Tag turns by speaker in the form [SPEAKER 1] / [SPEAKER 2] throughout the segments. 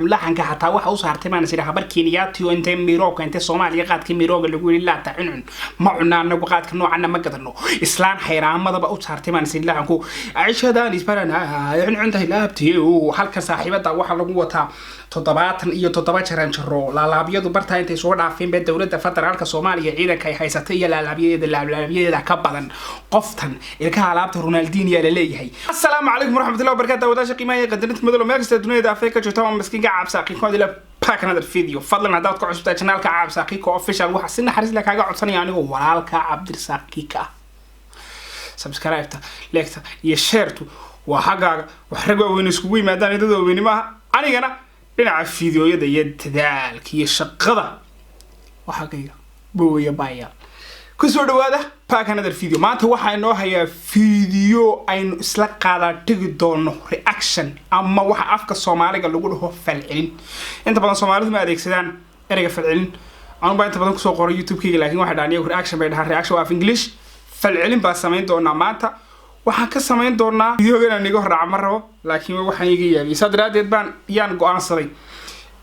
[SPEAKER 1] laxanka xataa waxa uu saartay maan sida habar Kenyaati oo intee Mirooga intee Soomaaliya qaadka Mirooga lagu yiri la tacun ma cunaan qaadka noocan ma gadano islaan xayraamada ba u saartay maan sida laxanku aishadaan isbarana cunta ilaabtii oo halka saaxiibada waxa lagu wataa 77 jaran jaro laalaabyadu barta intay soo dhaafeen baa dawladda federaalka Soomaaliya ciidanka ay haysatay iyo laalaabyada ka badan qoftan ilka alaabta Ronaldinho la leeyahay assalaamu calaykum waraxmatullaahi wabarakaatuh wadaasha qiimaha qadarinta madalo meelkasta dunida Afrika joogta maskiin عاب ساقيكو هذا لا باك another video فضلا هذا ku cusubta channelka عاب ساقيكو official waxa si naxariis la kaaga codsanaya anigu walaalka Cabdirsaaqika subscribe ta like ta iyo share tu waa xagaaga wax rag weyn isku yimaadaan dad weyn ma anigana dhinaca fiidiyoyada iyo dadaalka iyo shaqada waxa kayga booya baaya ku soo dhawaada باك another video maanta waxa inoo hayaa video aynu isla qaada tagi doono reaction ama waxa afka Soomaaliga lagu dhaho falcelin inta badan Soomaalidu ma adeegsadaan ereyga falcelin aan baa inta badan ku soo qoray YouTube-kayga laakiin waxa dhaaniyo reaction bay dhahaan reaction of English falcelin baa sameyn doona maanta waxa ka sameyn doona videogan aniga raac ma rabo laakiin waxaan iga yaabay sadraadeed baan yaan go'aansaday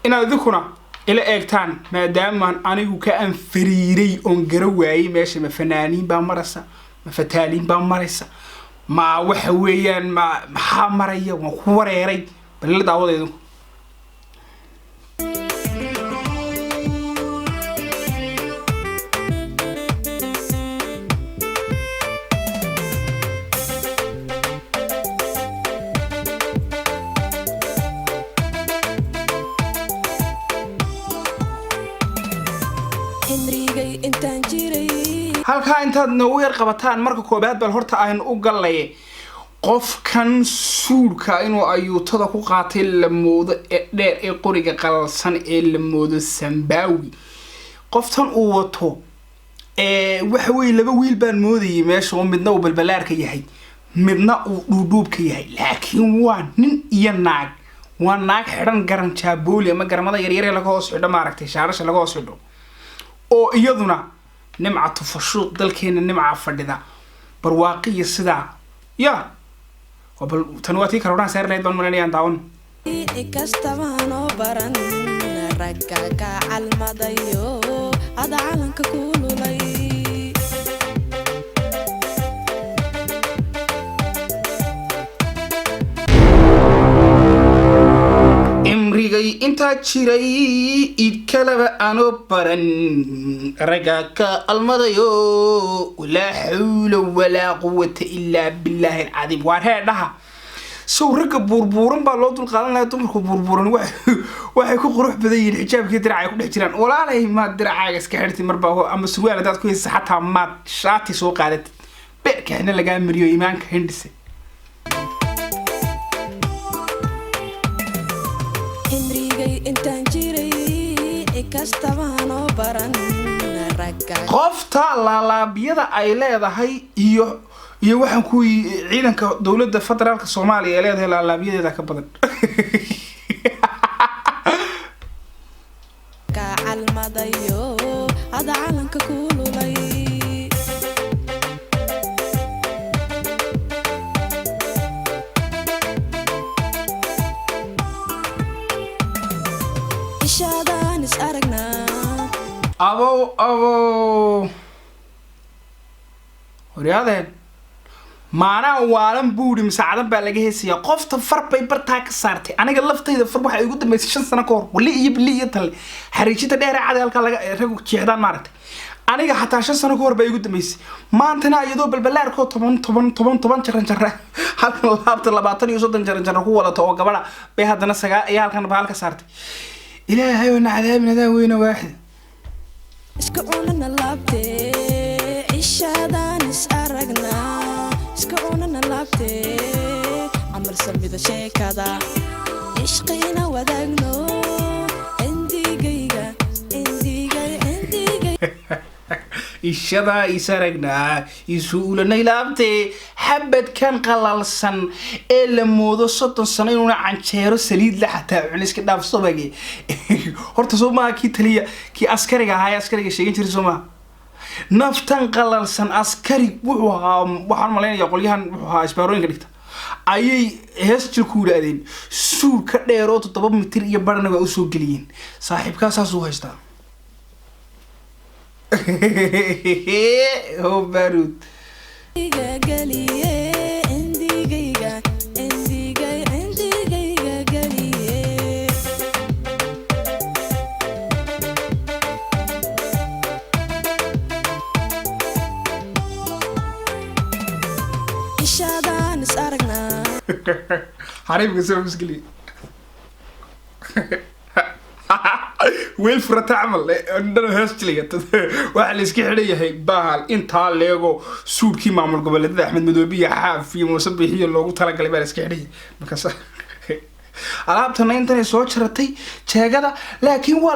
[SPEAKER 1] inaad idinku ila eegtaan maadaama anigu ka anfariiray on garawaayay meesha ma fanaaniin baa maraysa ma fataaliin baa maraysa ma waxa weeyaan ma maraya waan ku wareeray bal la daawadeedu halka intaad noo yar qabataan marka koobaad bal horta aan u galay qofkan suulka inuu ayuutada ku qaatay la moodo dheer ee qoriga qalsan ee la moodo Sambawi qoftan uu wato waxa weey laba wiil baan moodayay meesha oo midna uu balbalaarka yahay midna uu dhuudhuubka yahay laakiin waa nin iyo naag waa naag xiran garan jaabooli ama garamada yar yar laga hoos xidho maaragtay shaarasha laga hoos xidho oo iyaduna نمعة تفشوق دلكينا نمعة فردة برواقية الصداع يا وبل تنواتي كرونا سير ليد بالمراني عن داون إكستمانو برن ركاك عالمضيو هذا عالنك كولو لي امريغي انتا تشيري إدكالب أنو برن رقاك المضيو ولا حول ولا قوة إلا بالله العظيم وارها لها سو رقا بوربورن بالوضو القالان لا تمركو بوربورن waxay ku qurux badan yihiin xijaabkii diracay ku dhex jiraan walaalay ma diracaaga iska xirtay marba ama suwaal dad ku haysa xataa ma shaati soo qaadatay beerkana laga mariyo iimaanka hindise qofta laalaabyada ay leedahay iyo waxaan ku ciidanka dawladda federaalka Soomaaliya ay leedahay laalaabyada ka badan ka almadayo hada calanka kululay ishadaan is aragna abo horyaadeen maana waalan buuri masaacadan baa laga heesaya qofta far bay bartaa ka saartay aniga laftayda far waxa igu dambeysay 5 sano ka hor wali iyo tal xariijida dheer caadi halka laga ragu jeexdaan maartay aniga xataa 5 sano ka hor baa igu dambeysay maantana iyadoo balbalaarko 10 jaran halka laabta 20 iyo 30 jaran ku walato oo gabadha bay hadana 9 iyo halkan baa halka saartay ilaahay wana cadaabina weyna waaxid iska cunana laabtee ishadaan is aragna iska cunana laabtee amal samida sheekada ishqina wadaagno endigayga ishada isaragna isuulanay laabtee xabad kan qalalsan ee la moodo 30 sano inuu canjeero saliid la xataa cuniska dhaaf sobage horta Soomaa ki taliya ki askariga sheegin jiray Soomaa naftan qalalsan askari wuxuu waxaan maleeyaa qolyahan wuxuu isbaarooyinka dhigta ayay heestil ku yiraahdeen suur ka dheero 7 mitir iyo barna waa u soo galiyeen saaxiibkaas aad u haystaa oo barud حريم قسم مسكلي ويل فرت عمل عندنا هاستلي واحد اللي اسكي حريه هي بال انت ليغو سودكي معمول قبل احمد مدوبيه حاف في مسبحيه لوgu tala galay baa iska xidhay markaas alaabtana inta soo jiratay jeegada laakiin waa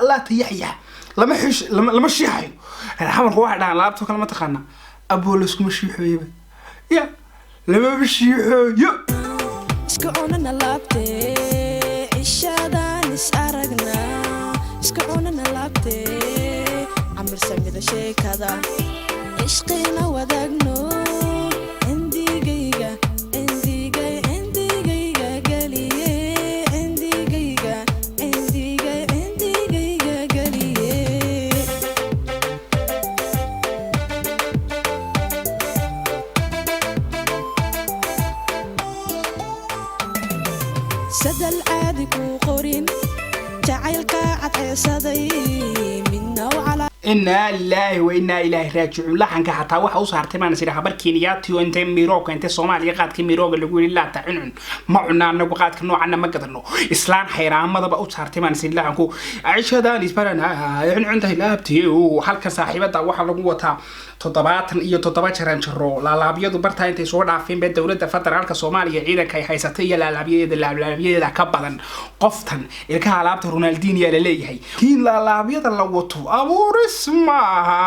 [SPEAKER 1] la tayaxya lama shiixayo xamarku waxa dhaan alaabto kale ma taqaana aboolos kuma shiixoyba ya لما بشي يا اسكعونا لابتي عشادان اسارقنا اسكعونا لابتي عمر سمي ذا شي كذا عشقينا ودقنو عندي قيقة عندي قي عندي قيقة قليه عندي قيقة عندي قي عندي قيقة قليه سدل عادك وقرين جعلك عطيسدي منا وعلى إنا لله وإنا إليه راجعون لحنك حتى waxa u saartay maan sida habar Kenyaati oo intee Mirooga intee Soomaaliya qaadkii Mirooga lagu yiri la tacunun ma cunaan nagu qaadka noocan ma gadano islaan xayraamada u saartay maan sida lahanku aishadaan isbarana cunta ilaabtii oo halka saaxiibada waxa lagu wataa 77 jaran jaro laalaabyadu barta intay soo dhaafeen baa dawladda federaalka Soomaaliya ciidanka ay haysatay iyo laalaabyada ka badan qoftan ilka alaabta Ronaldinho la leeyahay kiin laalaabyada la wato abuuris maaha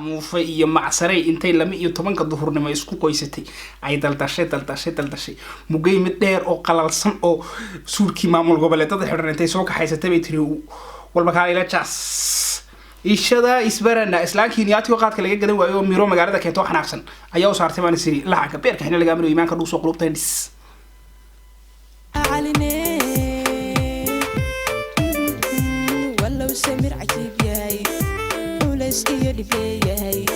[SPEAKER 1] muufay iyo macsaray intay 12 duhurnimo isku qoysatay ay daldashay mugay mid dheer oo qalalsan oo suurkii maamul goboleedada xidhan intay soo kaxaysatay bay tiri walba kale ila jas ishada isbarana islaan Kenyaati oo qaadka laga gadan waayo miro magaalada keento xanaaqsan ayaa u saartay maan siri lacag beerka xina laga amro iimaanka dhuu soo qulubtay dhis علينا ولو سمر عجيب ياي وليس يدي بياي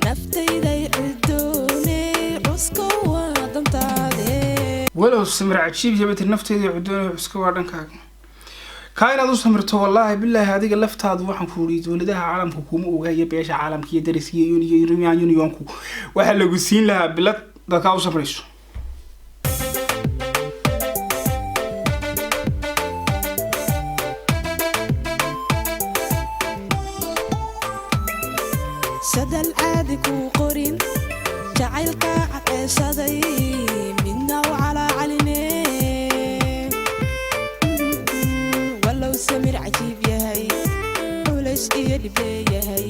[SPEAKER 1] نفتي ذي عدوني عسكو وضمتادي ولو سمر عجيب جابت النفتي ذي عدوني عسكو وضمتادي كاين ادو سمرته والله بالله هذيك لفتاد waxaan ku riido walidaha caalamku kuma ogaayay beesha caalamkiyo darasiyo unionku waxa lagu siin lahaa bilad dadka u safrayso سدل عادك وقرين جعلك عطيسدي منا وعلى علينا ولو سمر عجيب ياهي وليس يدي بياهي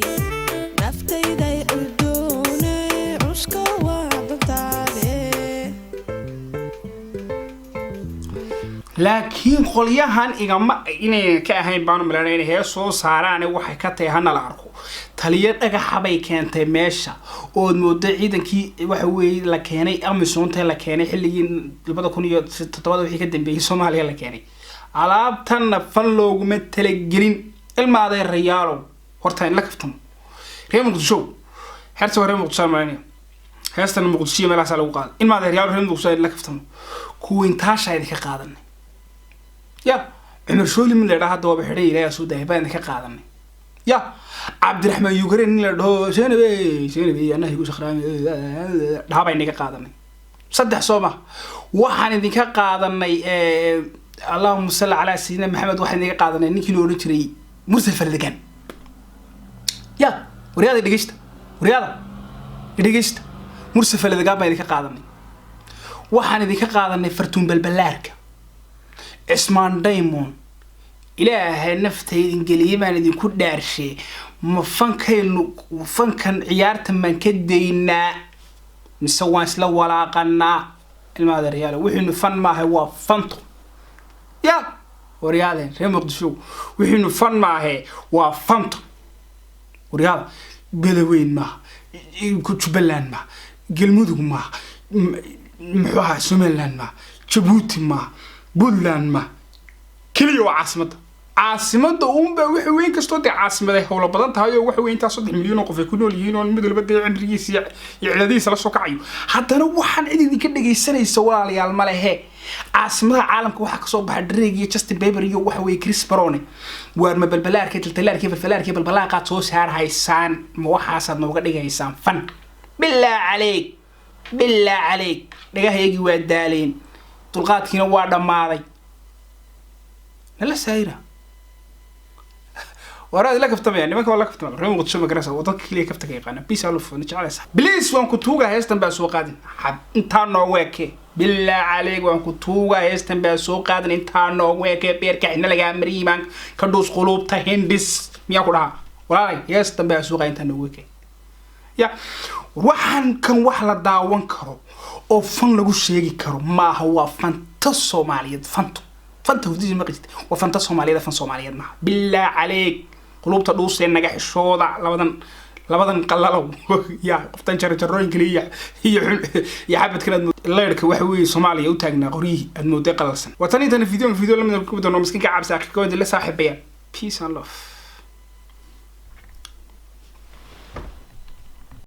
[SPEAKER 1] نفتي ذي عدوني عسكو وضمتادي laakiin qolyahan igama inay ka ahayn baan umaleynaa inay soo saaraan waxay ka tahay hana la arko taliye dhagaxa bay keentay meesha oo moodo ciidankii waxa weey la keenay amisoonta la keenay xilligii 2007 wixii ka dambeeyay Soomaaliya la keenay alaabtan fan looguma talagelin ilmaaday riyaalo horta in la kaftamo reer Muqdisho heerta reer Muqdisho maanaya heestan Muqdisho meelaha lagu qaad ilmaaday riyaalo reer Muqdisho in la kaftamo kuwin taasha idin ka qaadan يا عمر شولي من اللي راح دوب حري لا سودا يبان كقادم يا عبد الرحمن يوكرين اللي ده سنبي أنا هيقول شخران ده بيني كقادم صدق صوبه واحد ذي كقادم اللهم صل على سيدنا محمد واحد ذي كقادم نيجي نقول تري مرسل فردكان يا ورياضة دقيشت ورياضة دقيشت مرسل فردكان بيني كقادم واحد ذي كقادم فرتون بالبلارك اسمان دايمون إلهي نفتي إنجليزي ما ندين كل دارشي فنكن عيارة من كدينا نسوان سلو ولا قنا الماذا رياله وحين فن ما هو فنتو يا ورياله ريم مقدشو وحين فن ما هو فنتو ورياله بلوين ما كتبلان ما قلمودو ما محوها سومالان ما جيبوتي ما بولان ما كليو عاصمة وحي وين كستو دي عاصمة هولا بدن tahay oo waxa weyn inta 3 milyan oo qof ay ku nool yihiin oo mid walba cimrigiisa iclaadiisa la soo kacayo haddana waxaan idin ka dhageysanaysa walaalayaal ma lehe caasimada caalamka waxa ka soo baxay Drake iyo Justin Bieber iyo waxa weey Chris Brown waar ma balbalaarkii balbalaaqa soo saar haysaan ma waxaasad nooga dhigaysaan fan bilaa عليك dhagahaygi waa daaleen dulqaadkiina waa dhamaaday la saayira ورا لا كفتم يعني ما كان لا كفتم ريم قد شو مقرسه وضك كليه كفتك يقانا بيس الف نجعل صح بليز وان كتوغا هيستن با سو قادن انت نو ويكي بالله عليك وان كتوغا هيستن با سو قادن انت نو ويكي بيركا ان لغا مريمان كدوس قلوبته هندس ميا كودا ولا هيستن با سو قادن انت نو ويكي يا waxaan kan wax la daawan karo oo fan lagu sheegi karo ma huwa fanta Soomaaliyeed fanta wadii ma qeystay wa fanta Soomaaliyeed fan Soomaaliyeed ma billah عليك قلوبته دوسين naga xishooda labadan qalalo ya qoftan jarjarooyin kaliya iyo xabad kala leerka waxa weey Soomaaliya u taagnaa qoriyi aad mooday qalalsan watani tan video la mid ah ku doono miskiin ka cabsa ka kood la saaxiibaya peace and love